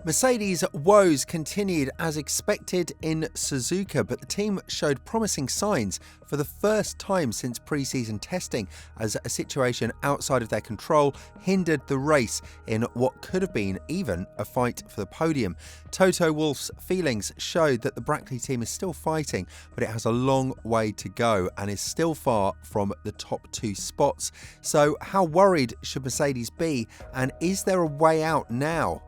Mercedes' woes continued as expected in Suzuka, but the team showed promising signs for the first time since pre-season testing as a situation outside of their control hindered the race in what could have been even a fight for the podium. Toto Wolff's feelings showed that the Brackley team is still fighting, but it has a long way to go and is still far from the top two spots. So how worried should Mercedes be, and is there a way out now?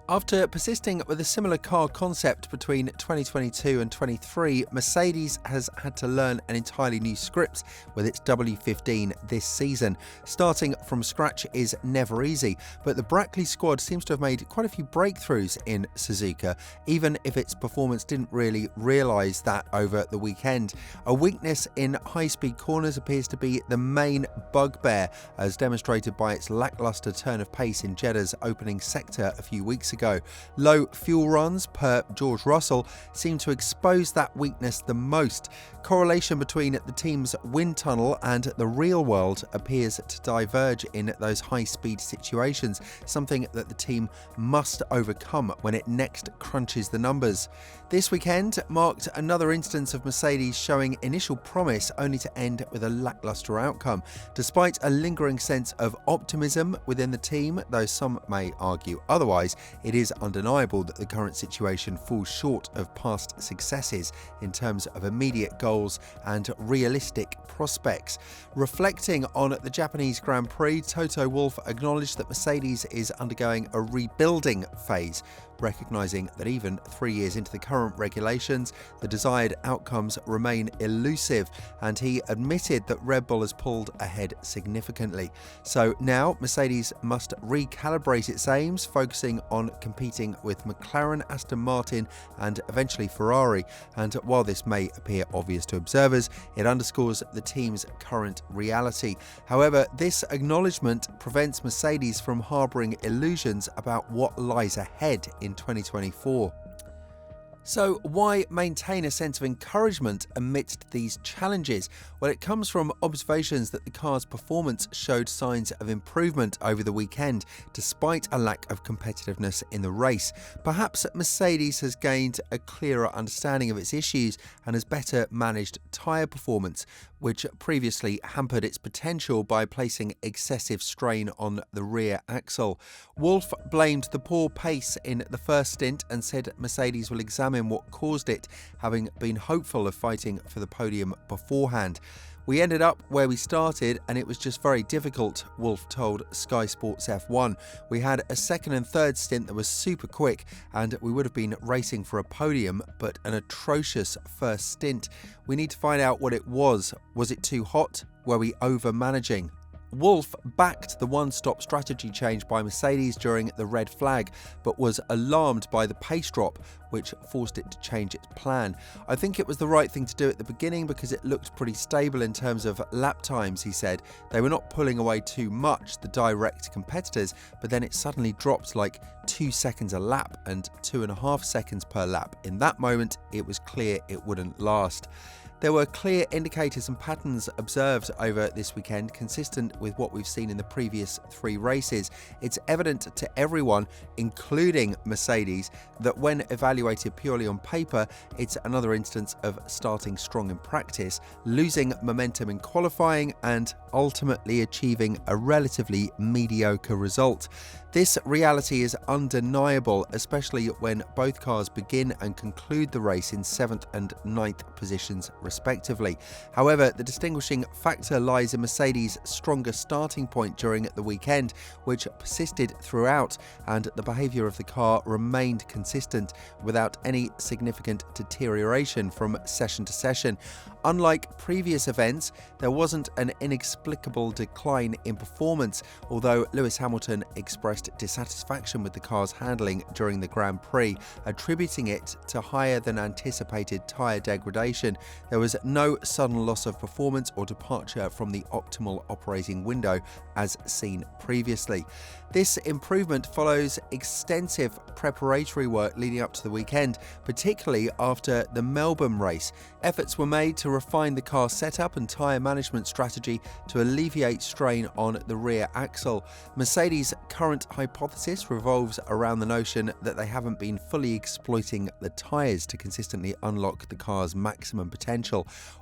After persisting with a similar car concept between 2022 and 23, Mercedes has had to learn an entirely new script with its W15 this season. Starting from scratch is never easy, but the Brackley squad seems to have made quite a few breakthroughs in Suzuka, even if its performance didn't really realise that over the weekend. A weakness in high-speed corners appears to be the main bugbear, as demonstrated by its lacklustre turn of pace in Jeddah's opening sector a few weeks ago. Low fuel runs, per George Russell, seem to expose that weakness the most. Correlation between the team's wind tunnel and the real world appears to diverge in those high-speed situations, something that the team must overcome when it next crunches the numbers. This weekend marked another instance of Mercedes showing initial promise only to end with a lacklustre outcome. Despite a lingering sense of optimism within the team, though some may argue otherwise, it is undeniable that the current situation falls short of past successes in terms of immediate goals and realistic prospects. Reflecting on the Japanese Grand Prix, Toto Wolff acknowledged that Mercedes is undergoing a rebuilding phase, recognising that even 3 years into the current regulations, the desired outcomes remain elusive, and he admitted that Red Bull has pulled ahead significantly. So now Mercedes must recalibrate its aims, focusing on competing with McLaren, Aston Martin and eventually Ferrari. And while this may appear obvious to observers, it underscores the team's current reality. However, this acknowledgement prevents Mercedes from harbouring illusions about what lies ahead in 2024. So why maintain a sense of encouragement amidst these challenges? Well, it comes from observations that the car's performance showed signs of improvement over the weekend, despite a lack of competitiveness in the race. Perhaps Mercedes has gained a clearer understanding of its issues and has better managed tyre performance, which previously hampered its potential by placing excessive strain on the rear axle. Wolff blamed the poor pace in the first stint and said Mercedes will examine what caused it, having been hopeful of fighting for the podium beforehand. We ended up where we started and it was just very difficult, Wolff told Sky Sports F1. We had a second and third stint that was super quick and we would have been racing for a podium, but an atrocious first stint. We need to find out what it was. Was it too hot? Were we over-managing? Wolff backed the one-stop strategy change by Mercedes during the red flag, but was alarmed by the pace drop, which forced it to change its plan. I think it was the right thing to do at the beginning because it looked pretty stable in terms of lap times, he said. They were not pulling away too much, the direct competitors, but then it suddenly dropped like 2 seconds a lap and 2.5 seconds per lap. In that moment, it was clear it wouldn't last. There were clear indicators and patterns observed over this weekend, consistent with what we've seen in the previous 3 races. It's evident to everyone, including Mercedes, that when evaluated purely on paper, it's another instance of starting strong in practice, losing momentum in qualifying, and ultimately achieving a relatively mediocre result. This reality is undeniable, especially when both cars begin and conclude the race in 7th and 9th positions respectively. However, the distinguishing factor lies in Mercedes' stronger starting point during the weekend, which persisted throughout, and the behaviour of the car remained consistent without any significant deterioration from session to session. Unlike previous events, there wasn't an inexplicable decline in performance, although Lewis Hamilton expressed dissatisfaction with the car's handling during the Grand Prix, attributing it to higher than anticipated tyre degradation. There there was no sudden loss of performance or departure from the optimal operating window as seen previously. This improvement follows extensive preparatory work leading up to the weekend, particularly after the Melbourne race. Efforts were made to refine the car setup and tyre management strategy to alleviate strain on the rear axle. Mercedes' current hypothesis revolves around the notion that they haven't been fully exploiting the tyres to consistently unlock the car's maximum potential.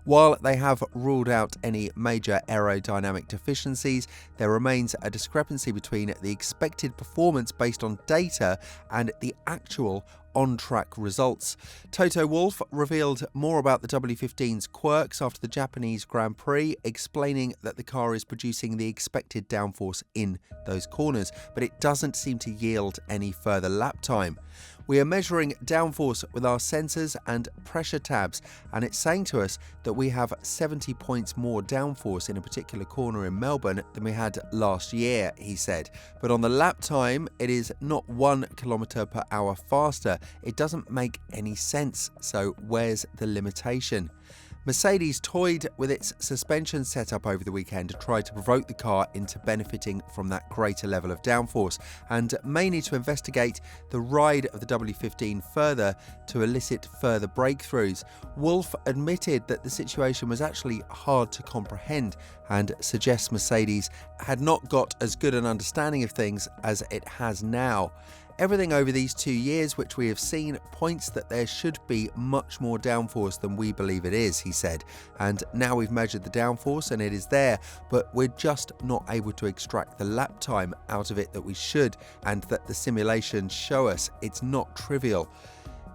While they have ruled out any major aerodynamic deficiencies, there remains a discrepancy between the expected performance based on data and the actual on-track results. Toto Wolff revealed more about the W15's quirks after the Japanese Grand Prix, explaining that the car is producing the expected downforce in those corners, but it doesn't seem to yield any further lap time. We are measuring downforce with our sensors and pressure tabs, and it's saying to us that we have 70 points more downforce in a particular corner in Melbourne than we had last year, he said. But on the lap time, it is not 1 kilometre per hour faster. It doesn't make any sense, so where's the limitation? Mercedes toyed with its suspension setup over the weekend to try to provoke the car into benefiting from that greater level of downforce, and mainly to investigate the ride of the W15 further to elicit further breakthroughs. Wolff admitted that the situation was actually hard to comprehend and suggests Mercedes had not got as good an understanding of things as it has now. Everything over these 2 years which we have seen points that there should be much more downforce than we believe it is, he said. And now we've measured the downforce and it is there, but we're just not able to extract the lap time out of it that we should, and that the simulations show us it's not trivial.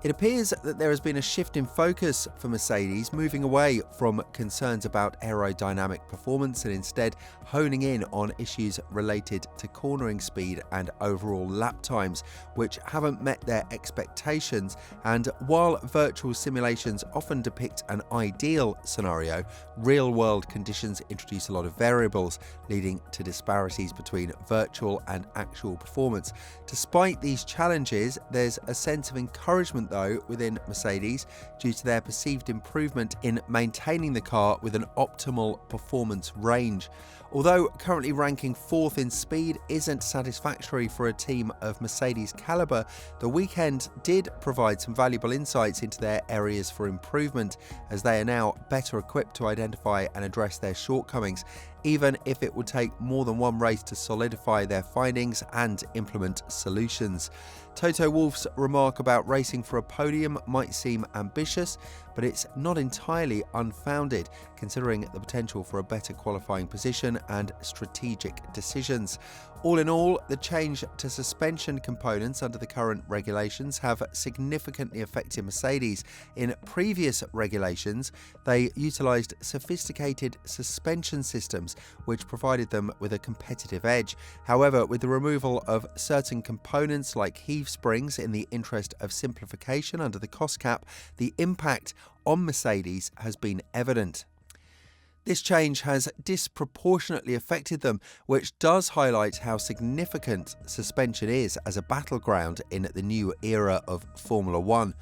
It appears that there has been a shift in focus for Mercedes, moving away from concerns about aerodynamic performance and instead honing in on issues related to cornering speed and overall lap times, which haven't met their expectations. And while virtual simulations often depict an ideal scenario, real-world conditions introduce a lot of variables, leading to disparities between virtual and actual performance. Despite these challenges, there's a sense of encouragement though within Mercedes due to their perceived improvement in maintaining the car with an optimal performance range. Although currently ranking 4th in speed isn't satisfactory for a team of Mercedes caliber, the weekend did provide some valuable insights into their areas for improvement, as they are now better equipped to identify and address their shortcomings, even if it would take more than one race to solidify their findings and implement solutions. Toto Wolff's remark about racing for a podium might seem ambitious, but it's not entirely unfounded, considering the potential for a better qualifying position and strategic decisions. All in all, the change to suspension components under the current regulations have significantly affected Mercedes. In previous regulations, they utilised sophisticated suspension systems, which provided them with a competitive edge. However, with the removal of certain components like heave springs in the interest of simplification under the cost cap, the impact on Mercedes has been evident. This change has disproportionately affected them, which does highlight how significant suspension is as a battleground in the new era of Formula One.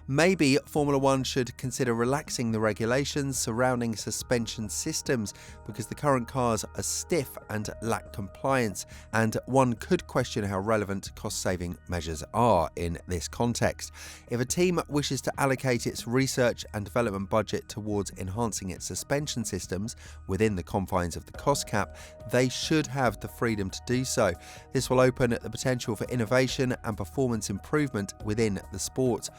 Maybe Formula One should consider relaxing the regulations surrounding suspension systems, because the current cars are stiff and lack compliance, and one could question how relevant cost-saving measures are in this context. If a team wishes to allocate its research and development budget towards enhancing its suspension systems within the confines of the cost cap, they should have the freedom to do so. This will open the potential for innovation and performance improvement within the sport.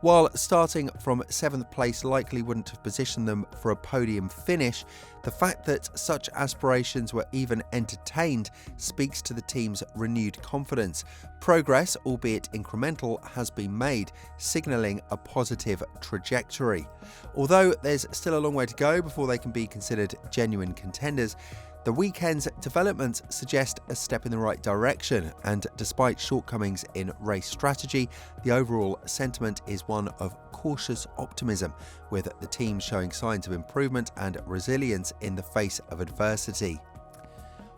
While starting from 7th place likely wouldn't have positioned them for a podium finish, the fact that such aspirations were even entertained speaks to the team's renewed confidence. Progress, albeit incremental, has been made, signalling a positive trajectory. Although there's still a long way to go before they can be considered genuine contenders, the weekend's developments suggest a step in the right direction, and despite shortcomings in race strategy, the overall sentiment is one of cautious optimism, with the team showing signs of improvement and resilience in the face of adversity.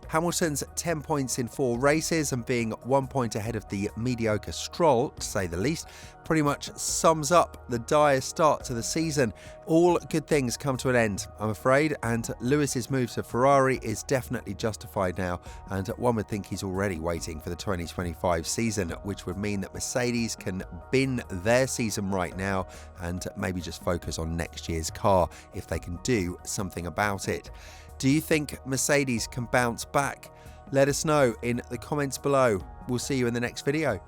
Hamilton's 10 points in 4 races and being 1 point ahead of the mediocre Stroll, to say the least, pretty much sums up the dire start to the season. All good things come to an end, I'm afraid, and Lewis's move to Ferrari is definitely justified now, and one would think he's already waiting for the 2025 season, which would mean that Mercedes can bin their season right now and maybe just focus on next year's car if they can do something about it. Do you think Mercedes can bounce back? Let us know in the comments below. We'll see you in the next video.